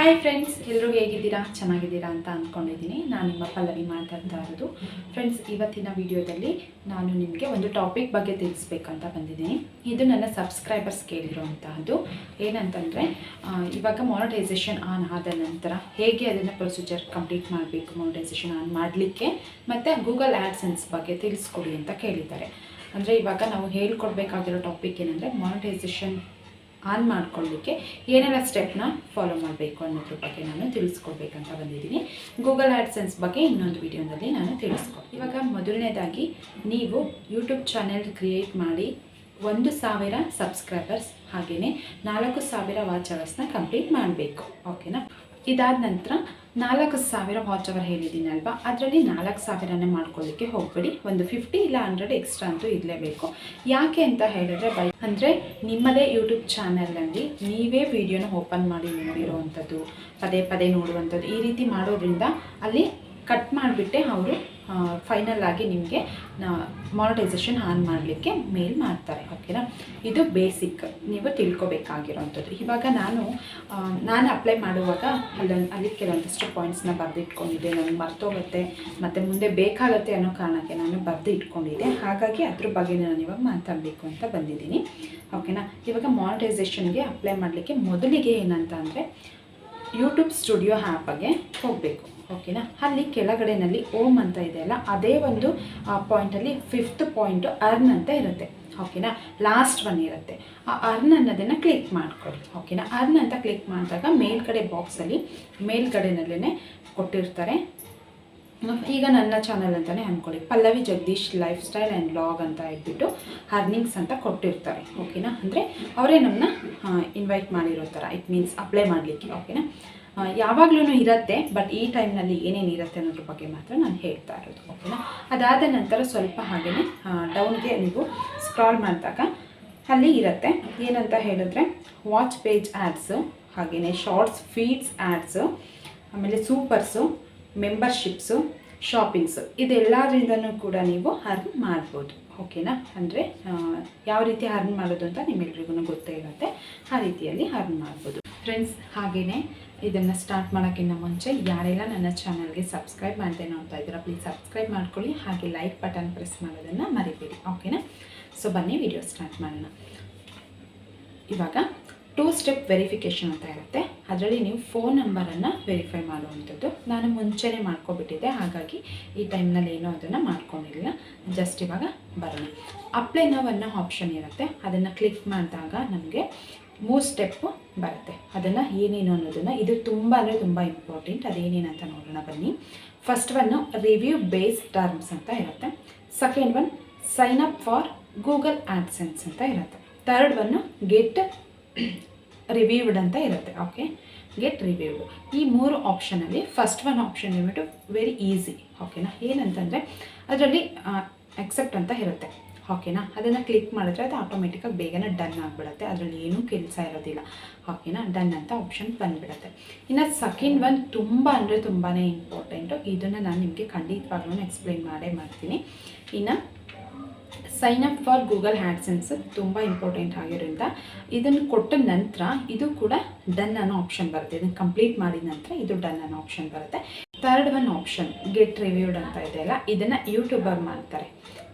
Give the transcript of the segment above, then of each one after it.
Hi friends, ಎಲ್ಲರೂ ಹೇಗಿದ್ದೀರಾ? ಚೆನ್ನಾಗಿದ್ದೀರಾ ಅಂತ ಅಂದ್ಕೊಂಡಿದ್ದೀನಿ. ನಾನು ನಿಮ್ಮ ಪಲ್ಲವಿ ಮಾತಾಡ್ತಾ ಇರೋದು. ಫ್ರೆಂಡ್ಸ್, ಇವತ್ತಿನ ವಿಡಿಯೋದಲ್ಲಿ ನಾನು ನಿಮಗೆ ಒಂದು ಟಾಪಿಕ್ ಬಗ್ಗೆ ತಿಳಿಸ್ಬೇಕಂತ ಬಂದಿದ್ದೀನಿ. ಇದು ನನ್ನ ಸಬ್ಸ್ಕ್ರೈಬರ್ಸ್ ಕೇಳಿರುವಂತಹದ್ದು. ಏನಂತಂದರೆ, ಇವಾಗ ಮಾನಿಟೈಸೇಷನ್ ಆನ್ ಆದ ನಂತರ ಹೇಗೆ ಅದನ್ನು ಪ್ರೊಸೀಜರ್ ಕಂಪ್ಲೀಟ್ ಮಾಡಬೇಕು, ಮಾನಿಟೈಸೇಷನ್ ಆನ್ ಮಾಡಲಿಕ್ಕೆ, ಮತ್ತು ಗೂಗಲ್ ಆ್ಯಡ್ಸೆನ್ಸ್ ಬಗ್ಗೆ ತಿಳಿಸ್ಕೊಡಿ ಅಂತ ಕೇಳಿದ್ದಾರೆ. ಅಂದರೆ ಇವಾಗ ನಾವು ಹೇಳ್ಕೊಡ್ಬೇಕಾಗಿರೋ ಟಾಪಿಕ್ ಏನಂದರೆ, ಮಾನಿಟೈಸೇಷನ್ ಆನ್ ಮಾಡ್ಕೊಳ್ಳಿಕ್ಕೆ ಏನೆಲ್ಲ ಸ್ಟೆಪ್ನ ಫಾಲೋ ಮಾಡಬೇಕು ಅನ್ನೋದ್ರ ಬಗ್ಗೆ ನಾನು ತಿಳಿಸ್ಕೊಡ್ಬೇಕಂತ ಬಂದಿದ್ದೀನಿ. ಗೂಗಲ್ ಆ್ಯಡ್ಸೆನ್ಸ್ ಬಗ್ಗೆ ಇನ್ನೊಂದು ವಿಡಿಯೋದಲ್ಲಿ ನಾನು ತಿಳಿಸ್ಕೊಡ್ತೀನಿ. ಇವಾಗ ಮೊದಲನೇದಾಗಿ ನೀವು ಯೂಟ್ಯೂಬ್ ಚಾನೆಲ್ ಕ್ರಿಯೇಟ್ ಮಾಡಿ 1,000 ಸಬ್ಸ್ಕ್ರೈಬರ್ಸ್ ಹಾಗೆಯೇ 4,000 ವಾಚ್ ಅವರ್ಸ್ನ ಕಂಪ್ಲೀಟ್ ಮಾಡಬೇಕು. ಓಕೆನಾ? ಇದಾದ ನಂತರ 4,000 ವಾಚ್ ಅವರ್ ಹೇಳಿದ್ದೀನಲ್ವಾ, ಅದರಲ್ಲಿ 4,000ನೇ ಮಾಡ್ಕೊಳ್ಳಿಕ್ಕೆ ಹೋಗಬೇಡಿ. ಒಂದು 50 ಇಲ್ಲ 100 ಎಕ್ಸ್ಟ್ರಾ ಅಂತೂ ಇರಲೇಬೇಕು. ಯಾಕೆ ಅಂತ ಹೇಳಿದ್ರೆ, ಅಂದರೆ ನಿಮ್ಮದೇ ಯೂಟ್ಯೂಬ್ ಚಾನಲಲ್ಲಿ ನೀವೇ ವಿಡಿಯೋನ ಓಪನ್ ಮಾಡಿ ನೋಡಿರುವಂಥದ್ದು, ಪದೇ ಪದೇ ನೋಡುವಂಥದ್ದು, ಈ ರೀತಿ ಮಾಡೋದ್ರಿಂದ ಅಲ್ಲಿ ಕಟ್ ಮಾಡಿಬಿಟ್ಟೆ ಅವರು ಫೈನಲ್ ಆಗಿ ನಿಮಗೆ ಮಾನಿಟೈಸೇಷನ್ ಆನ್ ಮಾಡಲಿಕ್ಕೆ ಮೇಲ್ ಮಾಡ್ತಾರೆ. ಓಕೆನಾ? ಇದು ಬೇಸಿಕ್ ನೀವು ತಿಳ್ಕೊಬೇಕಾಗಿರೋವಂಥದ್ದು. ಇವಾಗ ನಾನು ಅಪ್ಲೈ ಮಾಡುವಾಗ ಅಲ್ಲಿ ಕೆಲವೊಂದಷ್ಟು ಪಾಯಿಂಟ್ಸ್ನ ಬರೆದಿಟ್ಕೊಂಡಿದ್ದೆ. ನನಗೆ ಮರ್ತೋಗುತ್ತೆ ಮತ್ತು ಮುಂದೆ ಬೇಕಾಗತ್ತೆ ಅನ್ನೋ ಕಾರಣಕ್ಕೆ ನಾನು ಬರೆದು ಇಟ್ಕೊಂಡಿದ್ದೆ. ಹಾಗಾಗಿ ಅದ್ರ ಬಗ್ಗೆ ನಾನು ಇವಾಗ ಮಾತಾಡಬೇಕು ಅಂತ ಬಂದಿದ್ದೀನಿ. ಓಕೆನಾ? ಇವಾಗ ಮಾನಿಟೈಸೇಷನ್ಗೆ ಅಪ್ಲೈ ಮಾಡಲಿಕ್ಕೆ ಮೊದಲಿಗೆ ಏನಂತ ಅಂದರೆ, ಯೂಟ್ಯೂಬ್ ಸ್ಟುಡಿಯೋ ಆ್ಯಪ್ಗೆ ಹೋಗಬೇಕು. ಓಕೆನಾ? ಅಲ್ಲಿ ಕೆಳಗಡೆನಲ್ಲಿ ಓಮ್ ಅಂತ ಇದೆಯಲ್ಲ, ಅದೇ ಒಂದು ಪಾಯಿಂಟಲ್ಲಿ 5th ಪಾಯಿಂಟು ಅರ್ನ್ ಅಂತ ಇರುತ್ತೆ. ಓಕೆನಾ? ಲಾಸ್ಟ್ ಒನ್ ಇರುತ್ತೆ. ಆ ಅರ್ನ್ ಅನ್ನೋದನ್ನು ಕ್ಲಿಕ್ ಮಾಡ್ಕೊಳ್ಳಿ. ಓಕೆನಾ? ಅರ್ನ್ ಅಂತ ಕ್ಲಿಕ್ ಮಾಡಿದಾಗ ಮೇಲ್ಗಡೆ ಬಾಕ್ಸಲ್ಲಿ ಮೇಲ್ಗಡೆನಲ್ಲೇ ಕೊಟ್ಟಿರ್ತಾರೆ. ಈಗ ನನ್ನ ಚಾನಲ್ ಅಂತಲೇ ಅಂದ್ಕೊಳ್ಳಿ, Pallavi Jagadish life style and vlog ಅಂತ ಹೇಳ್ಬಿಟ್ಟು ಅರ್ನಿಂಗ್ಸ್ ಅಂತ ಕೊಟ್ಟಿರ್ತಾರೆ. ಓಕೆನಾ? ಅಂದರೆ ಅವರೇ ನಮ್ಮನ್ನ ಇನ್ವೈಟ್ ಮಾಡಿರೋ ಥರ, ಇಟ್ ಮೀನ್ಸ್ ಅಪ್ಲೈ ಮಾಡಲಿಕ್ಕೆ. ಓಕೆನಾ? ಯಾವಾಗಲೂ ಇರುತ್ತೆ, ಬಟ್ ಈ ಟೈಮ್ನಲ್ಲಿ ಏನೇನು ಇರುತ್ತೆ ಅನ್ನೋದ್ರ ಬಗ್ಗೆ ಮಾತ್ರ ನಾನು ಹೇಳ್ತಾ ಇರೋದು. ಓಕೆನಾ? ಅದಾದ ನಂತರ ಸ್ವಲ್ಪ ಹಾಗೆಯೇ ಡೌನ್ಗೆ ನೀವು ಸ್ಕ್ರಾಲ್ ಮಾಡಿದಾಗ ಅಲ್ಲಿ ಇರುತ್ತೆ. ಏನಂತ ಹೇಳಿದ್ರೆ, ವಾಚ್ ಪೇಜ್ ಆ್ಯಡ್ಸು, ಹಾಗೆಯೇ ಶಾರ್ಟ್ಸ್ ಫೀಡ್ಸ್ ಆ್ಯಡ್ಸು, ಆಮೇಲೆ ಸೂಪರ್ಸು, ಮೆಂಬರ್ಶಿಪ್ಸು, ಶಾಪಿಂಗ್ಸು, ಇದೆಲ್ಲದರಿಂದನೂ ಕೂಡ ನೀವು ಅರ್ನ್ ಮಾಡ್ಬೋದು. ಓಕೆನಾ? ಅಂದರೆ ಯಾವ ರೀತಿ ಅರ್ನ್ ಮಾಡೋದು ಅಂತ ನಿಮ್ಮೆಲ್ರಿಗೂ ಗೊತ್ತೇ ಇರುತ್ತೆ. ಆ ರೀತಿಯಲ್ಲಿ ಅರ್ನ್ ಮಾಡ್ಬೋದು. ಫ್ರೆಂಡ್ಸ್, ಹಾಗೆಯೇ ಇದನ್ನು ಸ್ಟಾರ್ಟ್ ಮಾಡೋಕ್ಕಿಂತ ಮುಂಚೆ ಯಾರೆಲ್ಲ ನನ್ನ ಚಾನಲ್ಗೆ ಸಬ್ಸ್ಕ್ರೈಬ್ ಮಾಡದೆ ನೋಡ್ತಾ ಇದ್ದೀರಾ, ಪ್ಲೀಸ್ ಸಬ್ಸ್ಕ್ರೈಬ್ ಮಾಡ್ಕೊಳ್ಳಿ. ಹಾಗೆ ಲೈಕ್ ಬಟನ್ ಪ್ರೆಸ್ ಮಾಡೋದನ್ನು ಮರಿಬೇಡಿ. ಓಕೆನಾ? ಸೊ ಬನ್ನಿ ವಿಡಿಯೋ ಸ್ಟಾರ್ಟ್ ಮಾಡೋಣ. ಇವಾಗ 2 ಸ್ಟೆಪ್ ವೆರಿಫಿಕೇಷನ್ ಅಂತ ಇರುತ್ತೆ. ಅದರಲ್ಲಿ ನೀವು ಫೋನ್ ನಂಬರನ್ನು ವೆರಿಫೈ ಮಾಡುವಂಥದ್ದು. ನಾನು ಮುಂಚೆನೇ ಮಾಡ್ಕೊಬಿಟ್ಟಿದ್ದೆ, ಹಾಗಾಗಿ ಈ ಟೈಮ್ನಲ್ಲಿ ಏನೋ ಅದನ್ನು ಮಾಡ್ಕೊಂಡಿಲ್ಲ. ಜಸ್ಟ್ ಇವಾಗ ಬರೋಣ. ಅಪ್ಲೈ ನೌ ಅನ್ನೋ ಆಪ್ಷನ್ ಇರುತ್ತೆ. ಅದನ್ನು ಕ್ಲಿಕ್ ಮಾಡಿದಾಗ ನಮಗೆ 3 ಸ್ಟೆಪ್ಪು ಬರುತ್ತೆ. ಅದನ್ನು ಏನೇನು ಅನ್ನೋದನ್ನು, ಇದು ತುಂಬ ಅಂದರೆ ತುಂಬ ಇಂಪಾರ್ಟೆಂಟ್. ಅದೇನೇನು ಅಂತ ನೋಡೋಣ ಬನ್ನಿ. First one review based terms ಅಂತ ಇರುತ್ತೆ. Second one sine up for Google AdSense ಅಂತ ಇರುತ್ತೆ. ಥರ್ಡ್ ಒನ್ನು ಗೆಟ್ ರಿವ್ಯೂಡ್ ಅಂತ ಇರುತ್ತೆ. Okay, get reviewed. ಈ 3 ಆಪ್ಷನಲ್ಲಿ ಫಸ್ಟ್ ಒನ್ ಆಪ್ಷನ್ ಹೇಳ್ಬಿಟ್ಟು ವೆರಿ ಈಸಿ. ಓಕೆನಾ? ಏನಂತಂದರೆ ಅದರಲ್ಲಿ ಅಕ್ಸೆಪ್ಟ್ ಅಂತ ಇರುತ್ತೆ. ಓಕೆನಾ? ಅದನ್ನು ಕ್ಲಿಕ್ ಮಾಡಿದ್ರೆ ಅದು ಆಟೋಮೆಟಿಕಾಗಿ ಬೇಗನೆ ಡನ್ ಆಗಿಬಿಡುತ್ತೆ. ಅದರಲ್ಲಿ ಏನೂ ಕೆಲಸ ಇರೋದಿಲ್ಲ. ಓಕೆನಾ? ಡನ್ ಅಂತ ಆಪ್ಷನ್ ಬಂದುಬಿಡುತ್ತೆ. ಇನ್ನು ಸೆಕೆಂಡ್ ಒನ್ ತುಂಬ ಅಂದರೆ ತುಂಬಾ ಇಂಪಾರ್ಟೆಂಟು. ಇದನ್ನು ನಾನು ನಿಮಗೆ ಖಂಡಿತವಾಗ್ಲೂ ಎಕ್ಸ್ಪ್ಲೈನ್ ಮಾಡೇ ಮಾಡ್ತೀನಿ. ಇನ್ನು sign up for Google AdSense ತುಂಬ ಇಂಪಾರ್ಟೆಂಟ್ ಆಗಿರೋದ್ರಿಂದ ಇದನ್ನು ಕೊಟ್ಟ ನಂತರ ಇದು ಕೂಡ ಡನ್ ಅನ್ನೋ ಆಪ್ಷನ್ ಬರುತ್ತೆ. ಇದನ್ನು ಕಂಪ್ಲೀಟ್ ಮಾಡಿದ ನಂತರ ಇದು ಡನ್ ಅನ್ನೋ ಆಪ್ಷನ್ ಬರುತ್ತೆ. Third one option get reviewed ಅಂತ ಇದೆಯಲ್ಲ, ಇದನ್ನು ಯೂಟ್ಯೂಬರ್ ಮಾಡ್ತಾರೆ.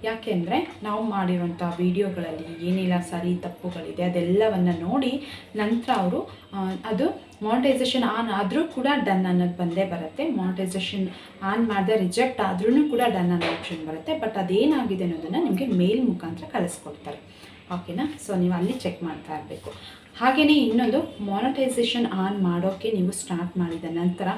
ಯಾಕೆಂದರೆ ನಾವು ಮಾಡಿರುವಂಥ ವೀಡಿಯೋಗಳಲ್ಲಿ ಏನೆಲ್ಲ ಸರಿ ತಪ್ಪುಗಳಿದೆ ಅದೆಲ್ಲವನ್ನು ನೋಡಿ ನಂತರ ಅವರು ಅದು ಮಾನಿಟೈಸೇಷನ್ ಆನ್ ಆದರೂ ಕೂಡ ಡನ್ ಅನ್ನೋದು ಬಂದೇ ಬರುತ್ತೆ. ಮಾನಿಟೈಸೇಷನ್ ಆನ್ ಮಾಡದೆ ರಿಜೆಕ್ಟ್ ಆದ್ರೂ ಕೂಡ ಡನ್ ಅನ್ನೋ ಆಪ್ಷನ್ ಬರುತ್ತೆ. ಬಟ್ ಅದೇನಾಗಿದೆ ಅನ್ನೋದನ್ನು ನಿಮಗೆ ಮೇಲ್ ಮುಖಾಂತರ ಕಳಿಸ್ಕೊಡ್ತಾರೆ. ಓಕೆನಾ? ಸೊ ನೀವು ಅಲ್ಲಿ ಚೆಕ್ ಮಾಡ್ತಾ ಇರಬೇಕು. ಹಾಗೆಯೇ ಇನ್ನೊಂದು, ಮಾನಿಟೈಸೇಷನ್ ಆನ್ ಮಾಡೋಕ್ಕೆ ನೀವು ಸ್ಟಾರ್ಟ್ ಮಾಡಿದ ನಂತರ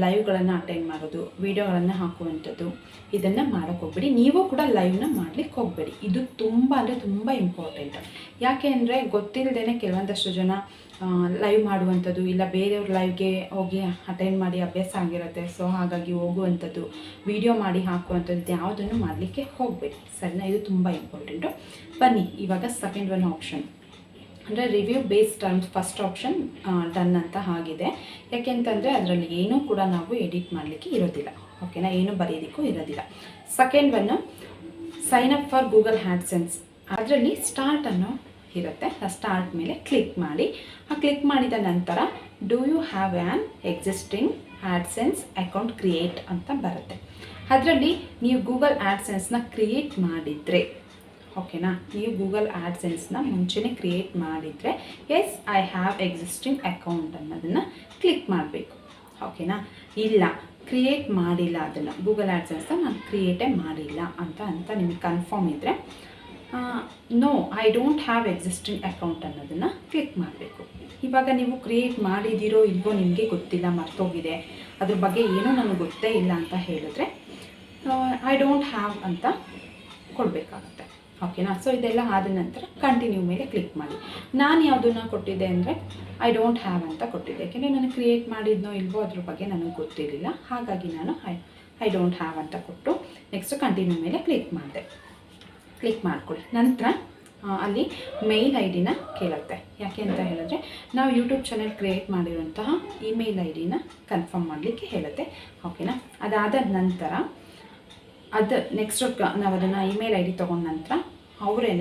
ಲೈವ್ಗಳನ್ನು ಅಟೆಂಡ್ ಮಾಡೋದು, ವೀಡಿಯೋಗಳನ್ನು ಹಾಕುವಂಥದ್ದು, ಇದನ್ನು ಮಾಡೋಕ್ಕೆ ಹೋಗಬೇಡಿ. ನೀವು ಕೂಡ ಲೈವ್ನ ಮಾಡಲಿಕ್ಕೆ ಹೋಗಬೇಡಿ. ಇದು ತುಂಬ ಅಂದರೆ ತುಂಬ ಇಂಪಾರ್ಟೆಂಟ್. ಯಾಕೆ ಅಂದರೆ ಗೊತ್ತಿಲ್ಲದೇ ಕೆಲವೊಂದಷ್ಟು ಜನ ಲೈವ್ ಮಾಡುವಂಥದ್ದು, ಇಲ್ಲ ಬೇರೆಯವ್ರ ಲೈವ್ಗೆ ಹೋಗಿ ಅಟೆಂಡ್ ಮಾಡಿ ಅಭ್ಯಾಸ ಆಗಿರುತ್ತೆ. ಸೊ ಹಾಗಾಗಿ ಹೋಗುವಂಥದ್ದು, ವಿಡಿಯೋ ಮಾಡಿ ಹಾಕುವಂಥದ್ದು ಯಾವುದನ್ನು ಮಾಡಲಿಕ್ಕೆ ಹೋಗಬೇಡಿ. ಸರಿನಾ? ಇದು ತುಂಬ ಇಂಪಾರ್ಟೆಂಟು. ಬನ್ನಿ ಇವಾಗ ಸೆಕೆಂಡ್ ಒನ್ ಆಪ್ಷನ್ ಅಂದರೆ review based terms. First option done ಅಂತ ಆಗಿದೆ. ಯಾಕೆಂತಂದರೆ ಅದರಲ್ಲಿ ಏನೂ ಕೂಡ ನಾವು ಎಡಿಟ್ ಮಾಡಲಿಕ್ಕೆ ಇರೋದಿಲ್ಲ. ಓಕೆನಾ? ಏನು ಬರೆಯೋದಕ್ಕೂ ಇರೋದಿಲ್ಲ. Second one sign up for Google AdSense. ಅದರಲ್ಲಿ ಸ್ಟಾರ್ಟ್ ಅನ್ನೋ ಇರುತ್ತೆ. ಆ ಸ್ಟಾರ್ಟ್ ಮೇಲೆ ಕ್ಲಿಕ್ ಮಾಡಿ. ಆ ಕ್ಲಿಕ್ ಮಾಡಿದ ನಂತರ do you have an existing AdSense account create ಅಂತ ಬರುತ್ತೆ. ಅದರಲ್ಲಿ ನೀವು ಗೂಗಲ್ ಆ್ಯಡ್ಸೆನ್ಸ್ನ ಕ್ರಿಯೇಟ್ ಮಾಡಿದರೆ, ಓಕೆನಾ, ನೀವು ಗೂಗಲ್ ಆ್ಯಡ್ಸೆನ್ಸ್ನ ಮುಂಚೆನೇ ಕ್ರಿಯೇಟ್ ಮಾಡಿದರೆ yes I have existing account ಅನ್ನೋದನ್ನು ಕ್ಲಿಕ್ ಮಾಡಬೇಕು. ಓಕೆನಾ, ಇಲ್ಲ ಕ್ರಿಯೇಟ್ ಮಾಡಿಲ್ಲ, ಅದನ್ನು ಗೂಗಲ್ ಆ್ಯಡ್ಸೆನ್ಸ್ನ ನಾನು ಕ್ರಿಯೇಟೇ ಮಾಡಿಲ್ಲ ಅಂತ ನಿಮಗೆ ಕನ್ಫರ್ಮ್ ಇದ್ದರೆ no I don't have existing account ಅನ್ನೋದನ್ನು ಕ್ಲಿಕ್ ಮಾಡಬೇಕು. ಇವಾಗ ನೀವು ಕ್ರಿಯೇಟ್ ಮಾಡಿದಿರೋ ಇಲ್ವೋ ನಿಮಗೆ ಗೊತ್ತಿಲ್ಲ, ಮರ್ತೋಗಿದೆ, ಅದ್ರ ಬಗ್ಗೆ ಏನೂ ನನಗೆ ಗೊತ್ತೇ ಇಲ್ಲ ಅಂತ ಹೇಳಿದ್ರೆ ಐ ಡೋಂಟ್ ಹ್ಯಾವ್ ಅಂತ ಕೊಡಬೇಕಾಗುತ್ತೆ. ಓಕೆನಾ, ಸೊ ಇದೆಲ್ಲ ಆದ ನಂತರ ಕಂಟಿನ್ಯೂ ಮೇಲೆ ಕ್ಲಿಕ್ ಮಾಡಿ. ನಾನು ಯಾವುದನ್ನು ಕೊಟ್ಟಿದ್ದೆ ಅಂದರೆ ಐ ಡೋಂಟ್ ಹ್ಯಾವ್ ಅಂತ ಕೊಟ್ಟಿದ್ದೆ, ಯಾಕೆಂದರೆ ನಾನು ಕ್ರಿಯೇಟ್ ಮಾಡಿದ್ನೋ ಇಲ್ವೋ ಅದ್ರ ಬಗ್ಗೆ ನನಗೆ ಗೊತ್ತಿರಲಿಲ್ಲ. ಹಾಗಾಗಿ ನಾನು ಐ ಡೋಂಟ್ ಹ್ಯಾವ್ ಅಂತ ಕೊಟ್ಟು ನೆಕ್ಸ್ಟ್ ಕಂಟಿನ್ಯೂ ಮೇಲೆ ಕ್ಲಿಕ್ ಮಾಡಿದೆ. ಕ್ಲಿಕ್ ಮಾಡ್ಕೊಳ್ಳಿ. ನಂತರ ಅಲ್ಲಿ ಮೇಲ್ ಐ ಡಿನ ಕೇಳುತ್ತೆ. ಯಾಕೆ ಅಂತ ಹೇಳಿದ್ರೆ ನಾವು ಯೂಟ್ಯೂಬ್ ಚಾನೆಲ್ ಕ್ರಿಯೇಟ್ ಮಾಡಿರುವಂತಹ ಇಮೇಲ್ ಐ ಡಿನ ಕನ್ಫರ್ಮ್ ಮಾಡಲಿಕ್ಕೆ ಹೇಳುತ್ತೆ. ಓಕೆನಾ, ಅದಾದ ನಂತರ ನೆಕ್ಸ್ಟ್ ನಾವು ಅದನ್ನು ಇಮೇಲ್ ಐ ಡಿ ತೊಗೊಂಡ ನಂತರ ಅವರೇ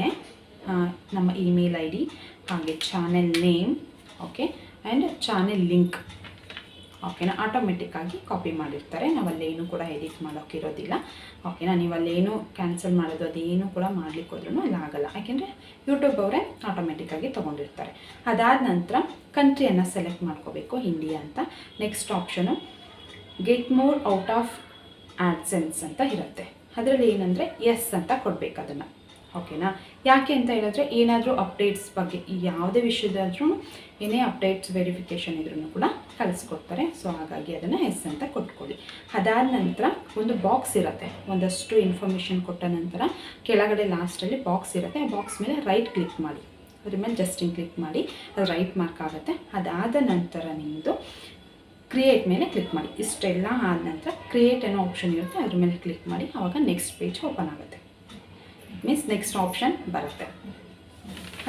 ನಮ್ಮ ಇಮೇಲ್ ಐ ಡಿ ಹಾಗೆ channel name, okay, and channel link, ಓಕೆನಾ, ಆಟೋಮೆಟಿಕ್ಕಾಗಿ ಕಾಪಿ ಮಾಡಿರ್ತಾರೆ. ನಾವಲ್ಲೇನು ಕೂಡ ಎಡಿಟ್ ಮಾಡೋಕ್ಕಿರೋದಿಲ್ಲ. ಓಕೆನಾ, ನೀವಲ್ಲೇನು ಕ್ಯಾನ್ಸಲ್ ಮಾಡೋದು ಅದೇನು ಕೂಡ ಮಾಡಲಿಕ್ಕೆ ಹೋದ್ರೂ ಅಲ್ಲಿ ಆಗಲ್ಲ, ಯಾಕೆಂದರೆ ಯೂಟ್ಯೂಬ್ ಅವರೇ ಆಟೋಮೆಟಿಕ್ಕಾಗಿ ತೊಗೊಂಡಿರ್ತಾರೆ. ಅದಾದ ನಂತರ ಕಂಟ್ರಿಯನ್ನು ಸೆಲೆಕ್ಟ್ ಮಾಡ್ಕೋಬೇಕು, ಇಂಡಿಯಾ ಅಂತ. Next option get more out of AdSense ಅಂತ ಇರುತ್ತೆ. ಅದರಲ್ಲಿ ಏನಂದರೆ ಎಸ್ ಅಂತ ಕೊಡಬೇಕು ಅದನ್ನು. ಓಕೆನಾ, ಯಾಕೆ ಅಂತ ಹೇಳಿದ್ರೆ ಏನಾದರೂ ಅಪ್ಡೇಟ್ಸ್ ಬಗ್ಗೆ ಯಾವುದೇ ವಿಷಯದಾದ್ರೂ ಏನೇ ಅಪ್ಡೇಟ್ಸ್ ವೆರಿಫಿಕೇಷನ್ ಇದ್ರೂ ಕೂಡ ಕಳಿಸ್ಕೊಡ್ತಾರೆ. ಸೊ ಹಾಗಾಗಿ ಅದನ್ನು ಎಸ್ ಅಂತ ಕೊಟ್ಕೊಳ್ಳಿ. ಅದಾದ ನಂತರ ಒಂದು ಬಾಕ್ಸ್ ಇರುತ್ತೆ, ಒಂದಷ್ಟು ಇನ್ಫಾರ್ಮೇಷನ್ ಕೊಟ್ಟ ನಂತರ ಕೆಳಗಡೆ ಲಾಸ್ಟಲ್ಲಿ ಬಾಕ್ಸ್ ಇರುತ್ತೆ. ಆ ಬಾಕ್ಸ್ ಮೇಲೆ ರೈಟ್ ಕ್ಲಿಕ್ ಮಾಡಿ, ಅದ್ರ ಮೇಲೆ ಜಸ್ಟಿಂಗ್ ಕ್ಲಿಕ್ ಮಾಡಿ, ಅದು ರೈಟ್ ಮಾರ್ಕ್ ಆಗುತ್ತೆ. ಅದಾದ ನಂತರ ನಿಮ್ಮದು ಕ್ರಿಯೇಟ್ ಮೇಲೆ ಕ್ಲಿಕ್ ಮಾಡಿ. ಇಷ್ಟೆಲ್ಲ ಆದ ನಂತರ ಕ್ರಿಯೇಟ್ ಅನ್ನೋ ಆಪ್ಷನ್ ಇರುತ್ತೆ, ಅದ್ರ ಮೇಲೆ ಕ್ಲಿಕ್ ಮಾಡಿ. ಆವಾಗ ನೆಕ್ಸ್ಟ್ ಪೇಜ್ ಓಪನ್ ಆಗುತ್ತೆ, ಮೀನ್ಸ್ ನೆಕ್ಸ್ಟ್ ಆಪ್ಷನ್ ಬರುತ್ತೆ.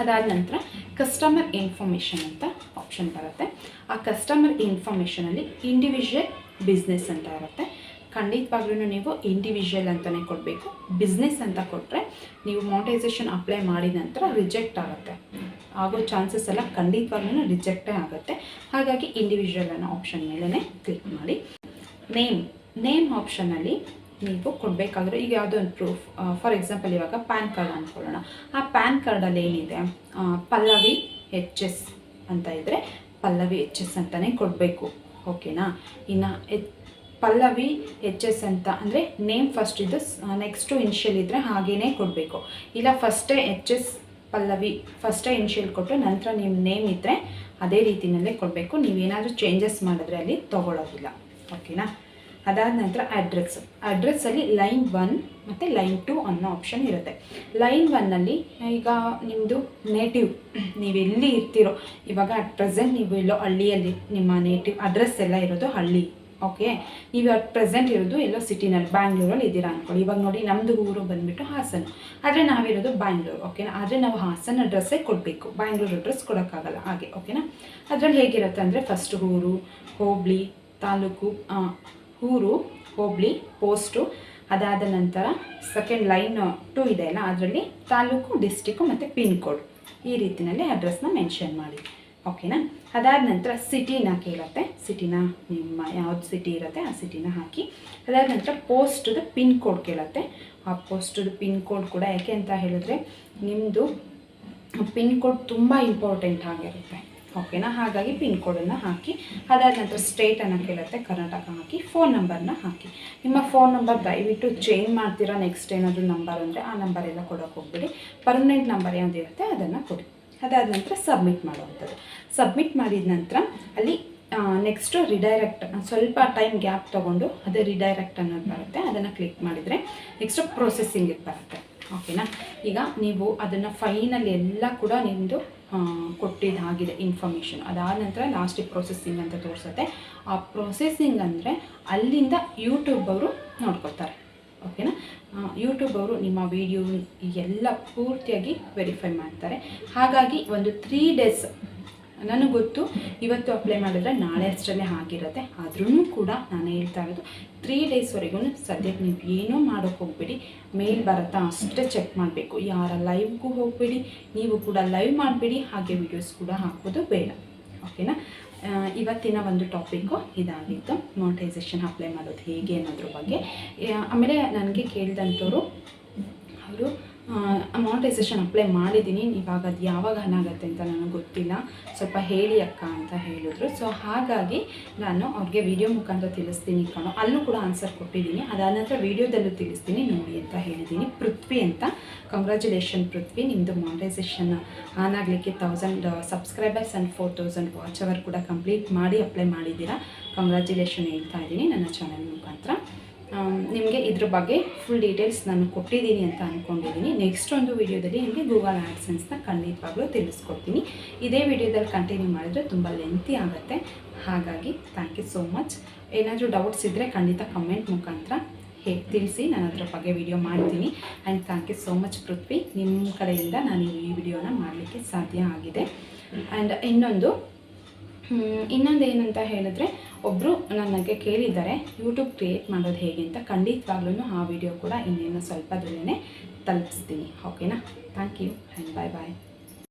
ಅದಾದ ನಂತರ ಕಸ್ಟಮರ್ ಇನ್ಫಾರ್ಮೇಷನ್ ಅಂತ ಆಪ್ಷನ್ ಬರುತ್ತೆ. ಆ ಕಸ್ಟಮರ್ ಇನ್ಫಾರ್ಮೇಷನಲ್ಲಿ ಇಂಡಿವಿಜುವಲ್ ಬಿಸ್ನೆಸ್ ಅಂತ ಇರುತ್ತೆ. ಖಂಡಿತವಾಗ್ಲೂ ನೀವು ಇಂಡಿವಿಜುವಲ್ ಅಂತಲೇ ಕೊಡಬೇಕು. ಬಿಸ್ನೆಸ್ ಅಂತ ಕೊಟ್ಟರೆ ನೀವು ಮಾನಿಟೈಸೇಷನ್ ಅಪ್ಲೈ ಮಾಡಿದ ನಂತರ ರಿಜೆಕ್ಟ್ ಆಗುತ್ತೆ, ಆಗೋ ಚಾನ್ಸಸ್ ಎಲ್ಲ ಖಂಡಿತವಾಗ್ಲೂ ರಿಜೆಕ್ಟೇ ಆಗುತ್ತೆ. ಹಾಗಾಗಿ ಇಂಡಿವಿಜುವಲ್ ಅನ್ನೋ ಆಪ್ಷನ್ ಮೇಲೇ ಕ್ಲಿಕ್ ಮಾಡಿ. ನೇಮ್ ಆಪ್ಷನಲ್ಲಿ ನೀವು ಕೊಡಬೇಕಾದ್ರೆ ಈಗ ಯಾವುದೋ ಒಂದು ಪ್ರೂಫ್, ಫಾರ್ ಎಕ್ಸಾಂಪಲ್ ಇವಾಗ ಪ್ಯಾನ್ ಕಾರ್ಡ್ ಅಂದ್ಕೊಳ್ಳೋಣ. ಆ ಪ್ಯಾನ್ ಕಾರ್ಡಲ್ಲಿ ಏನಿದೆ ಪಲ್ಲವಿ HS ಅಂತ ಇದ್ದರೆ ಪಲ್ಲವಿ HS ಅಂತಲೇ ಕೊಡಬೇಕು. ಓಕೆನಾ, ಇನ್ನು ಪಲ್ಲವಿ HS ಅಂತ ಅಂದರೆ ನೇಮ್ ಫಸ್ಟ್ ಇದು, ನೆಕ್ಸ್ಟು ಇನ್ಷಿಯಲ್ ಇದ್ದರೆ ಹಾಗೇ ಕೊಡಬೇಕು. ಇಲ್ಲ ಫಸ್ಟೇ HS ಪಲ್ಲವಿ ಫಸ್ಟೇ ಇನ್ಷಿಯಲ್ ಕೊಟ್ಟು ನಂತರ ನಿಮ್ಮ ನೇಮ್ ಇದ್ದರೆ ಅದೇ ರೀತಿಯಲ್ಲೇ ಕೊಡಬೇಕು. ನೀವೇನಾದರೂ ಚೇಂಜಸ್ ಮಾಡಿದ್ರೆ ಅಲ್ಲಿ ತೊಗೊಳ್ಳೋದಿಲ್ಲ. ಓಕೆನಾ, ಅದಾದ ನಂತರ ಅಡ್ರೆಸ್ಸಲ್ಲಿ ಲೈನ್ 1 ಮತ್ತು ಲೈನ್ 2 ಅನ್ನೋ ಆಪ್ಷನ್ ಇರುತ್ತೆ. ಲೈನ್ 1ನಲ್ಲಿ ಈಗ ನಿಮ್ಮದು ನೇಟಿವ್, ನೀವೆಲ್ಲಿ ಇರ್ತೀರೋ, ಇವಾಗ ಅಟ್ ಪ್ರೆಸೆಂಟ್ ನೀವು ಎಲ್ಲೋ ಹಳ್ಳಿಯಲ್ಲಿ ನಿಮ್ಮ ನೇಟಿವ್ ಅಡ್ರೆಸ್ ಎಲ್ಲ ಇರೋದು ಹಳ್ಳಿ. ಓಕೆ, ನೀವು ಅಟ್ ಪ್ರೆಸೆಂಟ್ ಇರೋದು ಎಲ್ಲೋ ಸಿಟಿನಲ್ಲಿ ಬ್ಯಾಂಗ್ಳೂರಲ್ಲಿ ಇದ್ದೀರಾ ಅಂದ್ಕೊಳ್ಳಿ. ಇವಾಗ ನೋಡಿ ನಮ್ಮದು ಊರು ಬಂದುಬಿಟ್ಟು ಹಾಸನ, ಆದರೆ ನಾವಿರೋದು ಬ್ಯಾಂಗ್ಳೂರು. ಓಕೆನಾ, ಆದರೆ ನಾವು ಹಾಸನ ಅಡ್ರೆಸ್ಸೇ ಕೊಡಬೇಕು, ಬ್ಯಾಂಗ್ಳೂರು ಅಡ್ರೆಸ್ ಕೊಡೋಕ್ಕಾಗಲ್ಲ ಹಾಗೆ. ಓಕೆನಾ, ಅದರಲ್ಲಿ ಹೇಗಿರುತ್ತೆ ಅಂದರೆ ಫಸ್ಟ್ ಊರು, ಹೋಬಳಿ, ತಾಲೂಕು, ಊರು, ಹೋಬಳಿ, ಪೋಸ್ಟು, ಅದಾದ ನಂತರ ಸೆಕೆಂಡ್ ಲೈನ್ 2 ಇದೆ ಅಲ್ಲ, ಅದರಲ್ಲಿ ತಾಲೂಕು, ಡಿಸ್ಟಿಕ್ಕು ಮತ್ತು ಪಿನ್ ಕೋಡ್, ಈ ರೀತಿಯಲ್ಲಿ ಅಡ್ರೆಸ್ನ ಮೆನ್ಷನ್ ಮಾಡಿ. ಓಕೆನಾ, ಅದಾದ ನಂತರ ಸಿಟಿನ ಕೇಳುತ್ತೆ. ಸಿಟಿನ ನಿಮ್ಮ ಯಾವ್ದು ಸಿಟಿ ಇರುತ್ತೆ ಆ ಸಿಟಿನ ಹಾಕಿ. ಅದಾದ ನಂತರ ಪೋಸ್ಟದು ಪಿನ್ ಕೋಡ್ ಕೇಳುತ್ತೆ. ಆ ಪೋಸ್ಟದು ಪಿನ್ ಕೋಡ್ ಕೂಡ ಯಾಕೆ ಅಂತ ಹೇಳಿದ್ರೆ ನಿಮ್ಮದು ಪಿನ್ ಕೋಡ್ ತುಂಬ ಇಂಪಾರ್ಟೆಂಟ್ ಆಗಿರುತ್ತೆ. ಓಕೆನಾ, ಹಾಗಾಗಿ ಪಿನ್ ಕೋಡನ್ನು ಹಾಕಿ. ಅದಾದ ನಂತರ ಸ್ಟೇಟನ್ನು ಕೇಳುತ್ತೆ, ಕರ್ನಾಟಕ ಹಾಕಿ. ಫೋನ್ ನಂಬರ್ನ ಹಾಕಿ. ನಿಮ್ಮ ಫೋನ್ ನಂಬರ್ ದಯವಿಟ್ಟು ಚೇಂಜ್ ಮಾಡ್ತೀರಾ, ನೆಕ್ಸ್ಟ್ ಏನಾದರೂ ನಂಬರ್ ಅಂದರೆ ಆ ನಂಬರ್ ಎಲ್ಲ ಕೊಡೋಕೆ ಹೋಗ್ಬಿಡಿ. ಪರ್ಮನೆಂಟ್ ನಂಬರ್ ಯಾವುದಿರುತ್ತೆ ಅದನ್ನು ಕೊಡಿ. ಅದಾದ ನಂತರ ಸಬ್ಮಿಟ್ ಮಾಡುವಂಥದ್ದು. ಸಬ್ಮಿಟ್ ಮಾಡಿದ ನಂತರ ಅಲ್ಲಿ ನೆಕ್ಸ್ಟು ರಿಡೈರೆಕ್ಟ್, ಸ್ವಲ್ಪ ಟೈಮ್ ಗ್ಯಾಪ್ ತೊಗೊಂಡು ಅದೇ ರಿಡೈರೆಕ್ಟ್ ಅನ್ನೋದು ಬರುತ್ತೆ, ಅದನ್ನು ಕ್ಲಿಕ್ ಮಾಡಿದರೆ ನೆಕ್ಸ್ಟು ಪ್ರೊಸೆಸಿಂಗಿಗೆ ಬರುತ್ತೆ. ಓಕೆನಾ, ಈಗ ನೀವು ಅದನ್ನು ಫೈನಲ್ ಎಲ್ಲ ಕೂಡ ನಿಮ್ಮದು ಕೊಟ್ಟಿದ್ದಾಗಿದೆ ಇನ್ಫಾರ್ಮೇಷನ್. ಅದಾದ ನಂತರ ಲಾಸ್ಟಿಗೆ ಪ್ರೊಸೆಸಿಂಗ್ ಅಂತ ತೋರಿಸುತ್ತೆ. ಆ ಪ್ರೊಸೆಸಿಂಗ್ ಅಂದರೆ ಅಲ್ಲಿಂದ ಯೂಟ್ಯೂಬ್ ಅವರು ನೋಡ್ಕೊತಾರೆ. ಓಕೆನಾ, ಯೂಟ್ಯೂಬ್ ಅವರು ನಿಮ್ಮ ವಿಡಿಯೋ ಎಲ್ಲ ಪೂರ್ತಿಯಾಗಿ ವೆರಿಫೈ ಮಾಡ್ತಾರೆ. ಹಾಗಾಗಿ ಒಂದು 3 days ನನಗೆ ಗೊತ್ತು ಇವತ್ತು ಅಪ್ಲೈ ಮಾಡಿದ್ರೆ ನಾಳೆ ಅಷ್ಟರಲ್ಲೇ ಆಗಿರುತ್ತೆ. ಆದ್ರೂ ಕೂಡ ನಾನು ಹೇಳ್ತಾ ಇರೋದು 3 ಡೇಸ್ವರೆಗೂ ಸದ್ಯಕ್ಕೆ ನೀವು ಏನೂ ಮಾಡೋಕ್ಕೆ ಹೋಗ್ಬೇಡಿ. ಮೇಲ್ ಬರುತ್ತಾ ಅಷ್ಟೇ ಚೆಕ್ ಮಾಡಬೇಕು. ಯಾರ ಲೈವ್ಗೂ ಹೋಗಬೇಡಿ, ನೀವು ಕೂಡ ಲೈವ್ ಮಾಡಬೇಡಿ, ಹಾಗೆ ವಿಡಿಯೋಸ್ ಕೂಡ ಹಾಕೋದು ಬೇಡ. ಓಕೆನಾ? ಇವತ್ತಿನ ಒಂದು ಟಾಪಿಕ್ಕು ಇದಾಗಿತ್ತು, ಮಾನಿಟೈಸೇಷನ್ ಅಪ್ಲೈ ಮಾಡೋದು ಹೇಗೆ ಅನ್ನೋದ್ರ ಬಗ್ಗೆ. ಆಮೇಲೆ ನನಗೆ ಕೇಳಿದಂಥವ್ರು ಅವರು ಮಾನಿಟೈಸೇಷನ್ ಅಪ್ಲೈ ಮಾಡಿದ್ದೀನಿ, ಇವಾಗ ಅದು ಯಾವಾಗ ಆಗುತ್ತೆ ಅಂತ ನನಗೆ ಗೊತ್ತಿಲ್ಲ, ಸ್ವಲ್ಪ ಹೇಳಿ ಅಕ್ಕ ಅಂತ ಹೇಳಿದ್ರು. ಸೊ ಹಾಗಾಗಿ ನಾನು ಅವ್ರಿಗೆ ವಿಡಿಯೋ ಮುಖಾಂತರ ತಿಳಿಸ್ತೀನಿ ಕಣೋ, ಅಲ್ಲೂ ಕೂಡ ಆನ್ಸರ್ ಕೊಟ್ಟಿದ್ದೀನಿ. ಅದಾದ ನಂತರ ವೀಡಿಯೋದಲ್ಲೂ ತಿಳಿಸ್ತೀನಿ ನೋಡಿ ಅಂತ ಹೇಳಿದ್ದೀನಿ. ಪೃಥ್ವಿ ಅಂತ, ಕಂಗ್ರ್ಯಾಚುಲೇಷನ್ ಪೃಥ್ವಿ, ನಿಮ್ಮದು ಮಾನಿಟೈಸೇಷನ್ ಆನ್ ಆಗಲಿಕ್ಕೆ 1000 ಸಬ್ಸ್ಕ್ರೈಬರ್ಸ್ ಆ್ಯಂಡ್ 4000 ವಾಚ್ ಅವರ್ ಕೂಡ ಕಂಪ್ಲೀಟ್ ಮಾಡಿ ಅಪ್ಲೈ ಮಾಡಿದ್ದೀರಾ. ಕಂಗ್ರ್ಯಾಚುಲೇಷನ್ ಹೇಳ್ತಾ ಇದ್ದೀನಿ ನನ್ನ ಚಾನಲ್ ಮುಖಾಂತರ. ನಿಮಗೆ ಇದ್ರ ಬಗ್ಗೆ ಫುಲ್ ಡೀಟೇಲ್ಸ್ ನಾನು ಕೊಟ್ಟಿದ್ದೀನಿ ಅಂತ ಅಂದ್ಕೊಂಡಿದ್ದೀನಿ. ನೆಕ್ಸ್ಟ್ ಒಂದು ವೀಡಿಯೋದಲ್ಲಿ ನಿಮಗೆ ಗೂಗಲ್ ಆ್ಯಡ್ಸೆನ್ಸ್ನ ಖಂಡಿತವಾಗ್ಲೂ ತಿಳಿಸ್ಕೊಡ್ತೀನಿ. ಇದೇ ವಿಡಿಯೋದಲ್ಲಿ ಕಂಟಿನ್ಯೂ ಮಾಡಿದರೆ ತುಂಬ ಲೆಂತಿ ಆಗುತ್ತೆ. ಹಾಗಾಗಿ ಥ್ಯಾಂಕ್ ಯು ಸೋ ಮಚ್. ಏನಾದರೂ ಡೌಟ್ಸ್ ಇದ್ದರೆ ಖಂಡಿತ ಕಮೆಂಟ್ ಮುಖಾಂತರ ತಿಳಿಸಿ, ನಾನು ಅದರ ಬಗ್ಗೆ ವಿಡಿಯೋ ಮಾಡ್ತೀನಿ. And thank you so much Prithvi, ನಿಮ್ಮ ಕಡೆಯಿಂದ ನಾನು ಈ ವಿಡಿಯೋನ ಮಾಡಲಿಕ್ಕೆ ಸಾಧ್ಯ ಆಗಿದೆ. ಆ್ಯಂಡ್ ಇನ್ನೊಂದು ಏನಂತ ಹೇಳಿದ್ರೆ, ಒಬ್ಬರು ನನಗೆ ಕೇಳಿದ್ದಾರೆ ಯೂಟ್ಯೂಬ್ ಕ್ರಿಯೇಟ್ ಮಾಡೋದು ಹೇಗೆ ಅಂತ. ಖಂಡಿತವಾಗ್ಲೂ ಆ ವಿಡಿಯೋ ಕೂಡ ಇನ್ನೇನು ಸ್ವಲ್ಪದಲ್ಲೇ ತಲುಪಿಸ್ತೀನಿ. ಓಕೆನಾ? Thank you and bye bye.